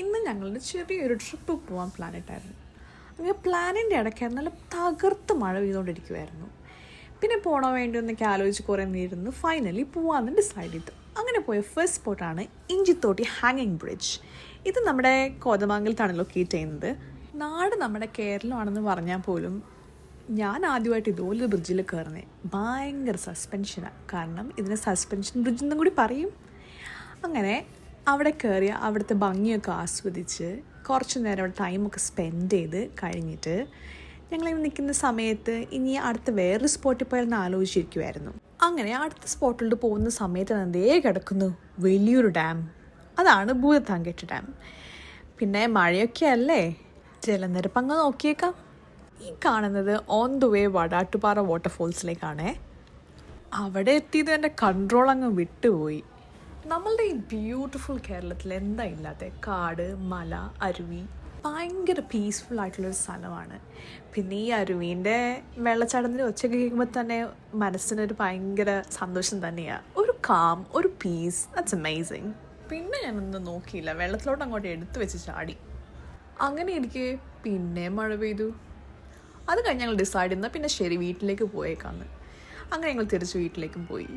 ഇന്ന് ഞങ്ങളുടെ ചെറിയൊരു ട്രിപ്പ് പോകാൻ പ്ലാനിട്ടായിരുന്നു. അങ്ങനെ പ്ലാനിൻ്റെ ഇടയ്ക്ക് നല്ല തകർത്ത് മഴ പെയ്തുകൊണ്ടിരിക്കുമായിരുന്നു. പിന്നെ പോകണോ വേണ്ടി എന്നൊക്കെ ആലോചിച്ച് കുറേ നേരിരുന്നു. ഫൈനലി പോകാമെന്ന് ഡിസൈഡ് ചെയ്തു. അങ്ങനെ പോയ ഫസ്റ്റ് സ്പോട്ടാണ് ഇഞ്ചിത്തോട്ടി ഹാങ്ങിങ് ബ്രിഡ്ജ്. ഇത് നമ്മുടെ കോതമംഗലത്താണ് ലൊക്കേറ്റ് ചെയ്യുന്നത്. നാട് നമ്മുടെ കേരളമാണെന്ന് പറഞ്ഞാൽ പോലും ഞാൻ ആദ്യമായിട്ട് ഇതുപോലൊരു ബ്രിഡ്ജിൽ കയറുന്നത്. ഭയങ്കര സസ്പെൻഷനാണ്. കാരണം ഇതിനെ സസ്പെൻഷൻ ബ്രിഡ്ജ് എന്നും കൂടി പറയും. അങ്ങനെ അവിടെ കയറി അവിടുത്തെ ഭംഗിയൊക്കെ ആസ്വദിച്ച് കുറച്ച് നേരം അവിടെ ടൈമൊക്കെ സ്പെൻഡ് ചെയ്ത് കഴിഞ്ഞിട്ട് ഞങ്ങളിങ്ങനെ നിൽക്കുന്ന സമയത്ത് ഇനി അടുത്ത വേറൊരു സ്പോട്ടിൽ പോയാലെന്ന് ആലോചിച്ചിരിക്കുമായിരുന്നു. അങ്ങനെ അടുത്ത സ്പോട്ടിലോട്ട് പോകുന്ന സമയത്ത് എന്തേ കിടക്കുന്നു വലിയൊരു ഡാം. അതാണ് ഭൂതത്താൻകെട്ട് ഡാം. പിന്നെ മഴയൊക്കെ അല്ലേ, ജലനിരപ്പ് അങ്ങ് നോക്കിയേക്കാം. ഈ കാണുന്നത് ഓൺ ദ വേ വടാട്ടുപാറ വാട്ടർഫോൾസിലേക്കാണേ. അവിടെ എത്തിയത് എൻ്റെ കൺട്രോൾ അങ്ങ് വിട്ടുപോയി. നമ്മളുടെ ഈ ബ്യൂട്ടിഫുൾ കേരളത്തിൽ എന്താ ഇല്ലാത്ത കാട്, മല, അരുവി, ഭയങ്കര പീസ്ഫുൾ ആയിട്ടുള്ളൊരു സ്ഥലമാണ്. പിന്നെ ഈ അരുവീൻ്റെ വെള്ളച്ചാട്ടത്തിൻ്റെ ഒച്ചയൊക്കെ കേൾക്കുമ്പോൾ തന്നെ മനസ്സിനൊരു ഭയങ്കര സന്തോഷം തന്നെയാണ്. ഒരു കാം, ഒരു പീസ്, ദാറ്റ്സ് അമേസിങ്. പിന്നെ ഞാനൊന്നും നോക്കിയില്ല, വെള്ളത്തിലോട്ട് അങ്ങോട്ട് എടുത്തു വെച്ച് ചാടി. അങ്ങനെ എനിക്ക് പിന്നെ മഴ പെയ്തു. അത് കഴിഞ്ഞ് ഞങ്ങൾ ഡിസൈഡ് ചെയ്യുന്നത് പിന്നെ ശരി വീട്ടിലേക്ക് പോയേക്കാന്ന്. അങ്ങനെ ഞങ്ങൾ തിരിച്ച് വീട്ടിലേക്കും പോയി.